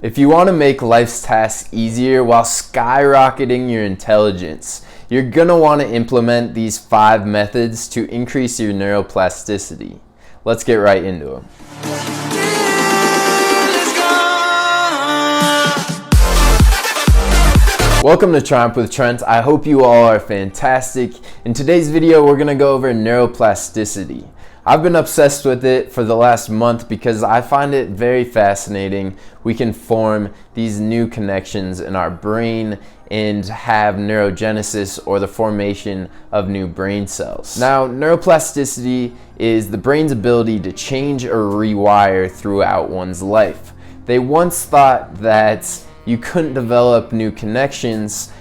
If you want to make life's tasks easier while skyrocketing your intelligence, you're going to want to implement these 5 methods to increase your neuroplasticity. Let's get right into them. Welcome to Triumph with Trent. I hope you all are fantastic. In today's video, we're going to go over neuroplasticity. I've been obsessed with it for the last month because I find it very fascinating. We can form these new connections in our brain and have neurogenesis, or the formation of new brain cells. Now, neuroplasticity is the brain's ability to change or rewire throughout one's life. They once thought that you couldn't develop new connections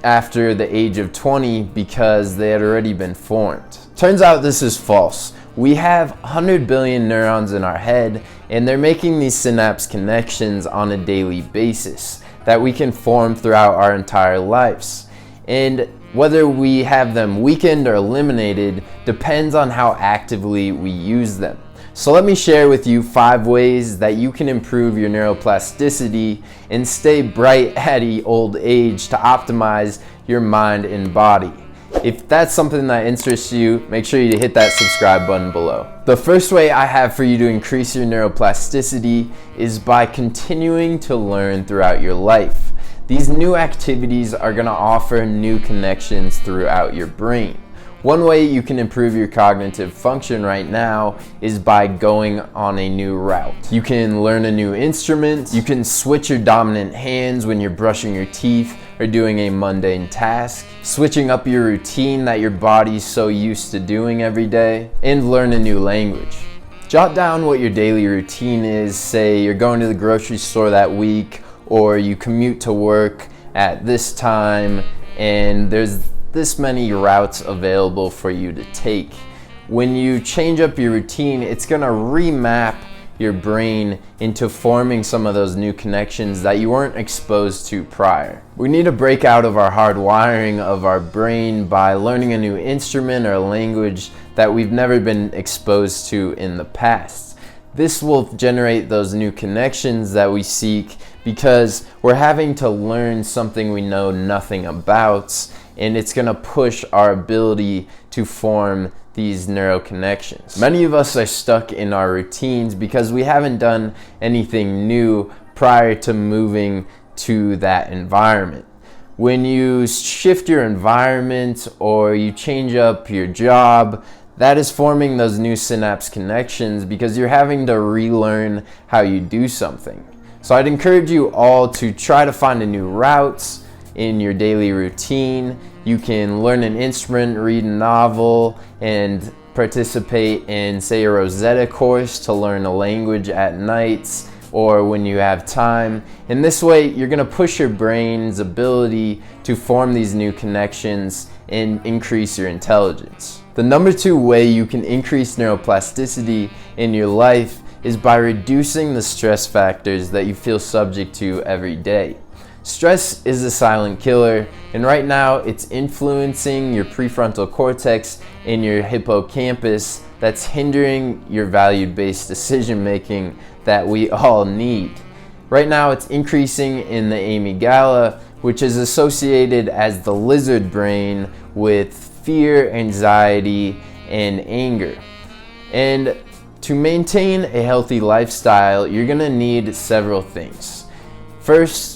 after the age of 20 because they had already been formed. Turns out this is false. We have 100 billion neurons in our head, and they're making these synapse connections on a daily basis that we can form throughout our entire lives. And whether we have them weakened or eliminated depends on how actively we use them. So let me share with you 5 ways that you can improve your neuroplasticity and stay bright at old age to optimize your mind and body. If that's something that interests you, make sure you hit that subscribe button below. The first way I have for you to increase your neuroplasticity is by continuing to learn throughout your life. These new activities are going to offer new connections throughout your brain. One way you can improve your cognitive function right now is by going on a new route. You can learn a new instrument, you can switch your dominant hands when you're brushing your teeth or doing a mundane task, switching up your routine that your body's so used to doing every day, and learn a new language. Jot down what your daily routine is. Say you're going to the grocery store that week, or you commute to work at this time, and there's this many routes available for you to take. When you change up your routine, it's going to remap your brain into forming some of those new connections that you weren't exposed to prior. We need to break out of our hard wiring of our brain by learning a new instrument or a language that we've never been exposed to in the past. This will generate those new connections that we seek because we're having to learn something we know nothing about, and it's going to push our ability to form these neural connections. Many of us are stuck in our routines because we haven't done anything new prior to moving to that environment. When you shift your environment or you change up your job, that is forming those new synapse connections because you're having to relearn how you do something. So I'd encourage you all to try to find a new route in your daily routine. You can learn an instrument, read a novel, and participate in, say, a Rosetta course to learn a language at nights or when you have time. In this way, you're going to push your brain's ability to form these new connections and increase your intelligence. The number 2 way you can increase neuroplasticity in your life is by reducing the stress factors that you feel subject to every day. Stress is a silent killer, and right now it's influencing your prefrontal cortex and your hippocampus that's hindering your value-based decision making that we all need. Right now it's increasing in the amygdala, which is associated as the lizard brain with fear, anxiety, and anger. And to maintain a healthy lifestyle, you're going to need several things. Firstly,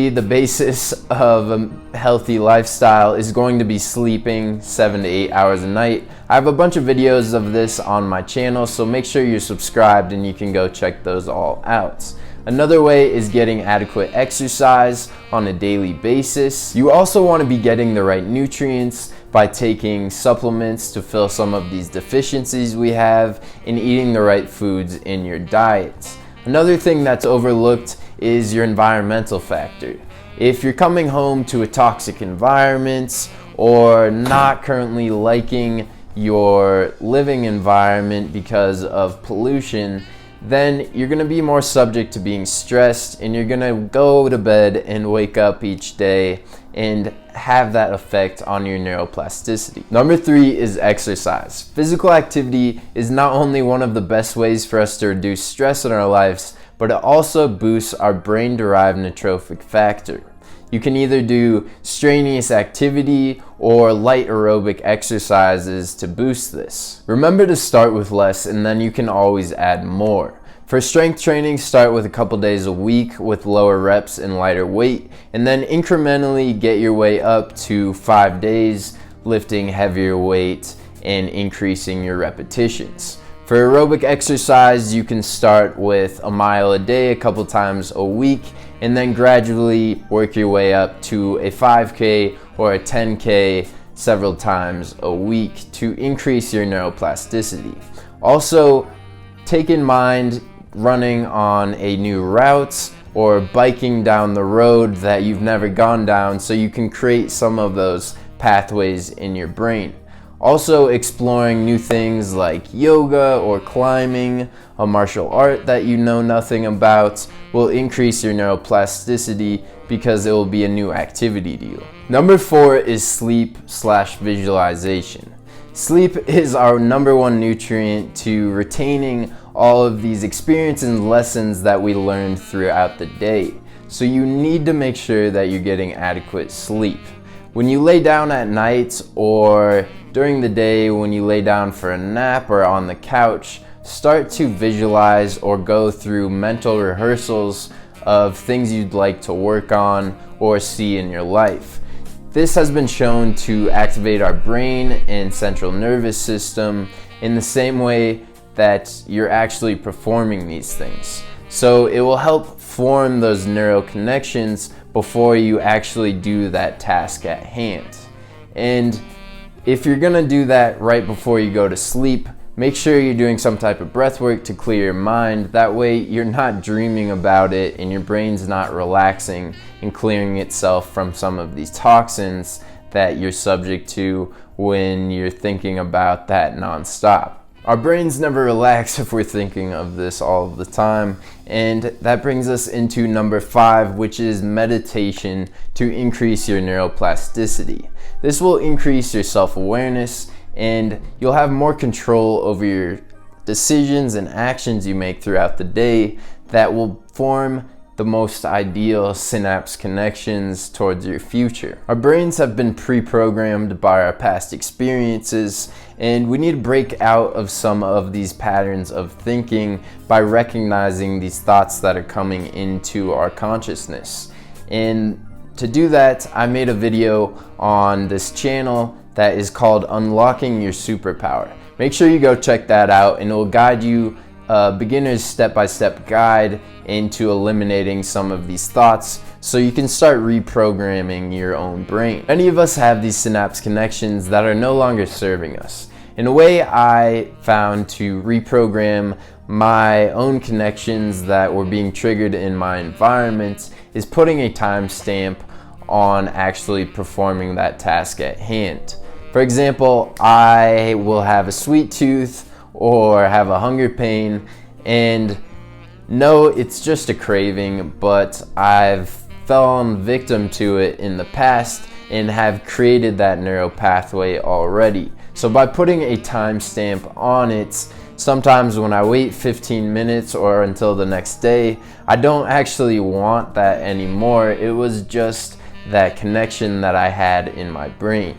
the basis of a healthy lifestyle is going to be sleeping 7 to 8 hours a night. I have a bunch of videos of this on my channel, so make sure you're subscribed and you can go check those all out. Another way is getting adequate exercise on a daily basis. You also want to be getting the right nutrients by taking supplements to fill some of these deficiencies we have and eating the right foods in your diet. Another thing that's overlooked is your environmental factor. If you're coming home to a toxic environment or not currently liking your living environment because of pollution, then you're going to be more subject to being stressed, and you're going to go to bed and wake up each day and have that effect on your neuroplasticity. Number 3 is exercise. Physical activity is not only one of the best ways for us to reduce stress in our lives, but but it also boosts our brain-derived neurotrophic factor. You can either do strenuous activity or light aerobic exercises to boost this. Remember to start with less and then you can always add more. For strength training, start with a couple days a week with lower reps and lighter weight, and then incrementally get your way up to 5 days lifting heavier weight and increasing your repetitions. For aerobic exercise, you can start with a mile a day a couple times a week and then gradually work your way up to a 5K or a 10K several times a week to increase your neuroplasticity. Also, take in mind running on a new route or biking down the road that you've never gone down so you can create some of those pathways in your brain. Also, exploring new things like yoga or climbing, a martial art that you know nothing about, will increase your neuroplasticity because it will be a new activity to you. Number 4 is sleep/visualization. Sleep is our number one nutrient to retaining all of these experiences and lessons that we learned throughout the day. So you need to make sure that you're getting adequate sleep. When you lay down at night or during the day when you lay down for a nap or on the couch, start to visualize or go through mental rehearsals of things you'd like to work on or see in your life. This has been shown to activate our brain and central nervous system in the same way that you're actually performing these things. So it will help form those neural connections before you actually do that task at hand. And if you're gonna do that right before you go to sleep, make sure you're doing some type of breath work to clear your mind. That way you're not dreaming about it and your brain's not relaxing and clearing itself from some of these toxins that you're subject to when you're thinking about that nonstop. Our brains never relax if we're thinking of this all of the time, and that brings us into number 5, which is meditation to increase your neuroplasticity. This will increase your self-awareness and you'll have more control over your decisions and actions you make throughout the day that will form the most ideal synapse connections towards your future. Our brains have been pre-programmed by our past experiences, and we need to break out of some of these patterns of thinking by recognizing these thoughts that are coming into our consciousness. And to do that, I made a video on this channel that is called Unlocking Your Superpower. Make sure you go check that out, and it will guide you a beginner's step-by-step guide into eliminating some of these thoughts so you can start reprogramming your own brain. Many of us have these synapse connections that are no longer serving us. In a way, I found to reprogram my own connections that were being triggered in my environment is putting a timestamp on actually performing that task at hand. For example, I will have a sweet tooth or have a hunger pain, and no, it's just a craving, but I've fallen victim to it in the past and have created that neural pathway already. So by putting a timestamp on it, sometimes when I wait 15 minutes or until the next day, I don't actually want that anymore. It was just that connection that I had in my brain.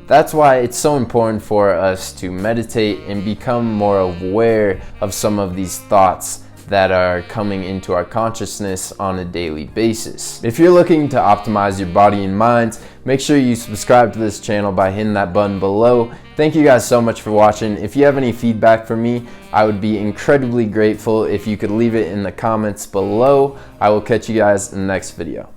That's why it's so important for us to meditate and become more aware of some of these thoughts that are coming into our consciousness on a daily basis. If you're looking to optimize your body and mind, make sure you subscribe to this channel by hitting that button below. Thank you guys so much for watching. If you have any feedback for me, I would be incredibly grateful if you could leave it in the comments below. I will catch you guys in the next video.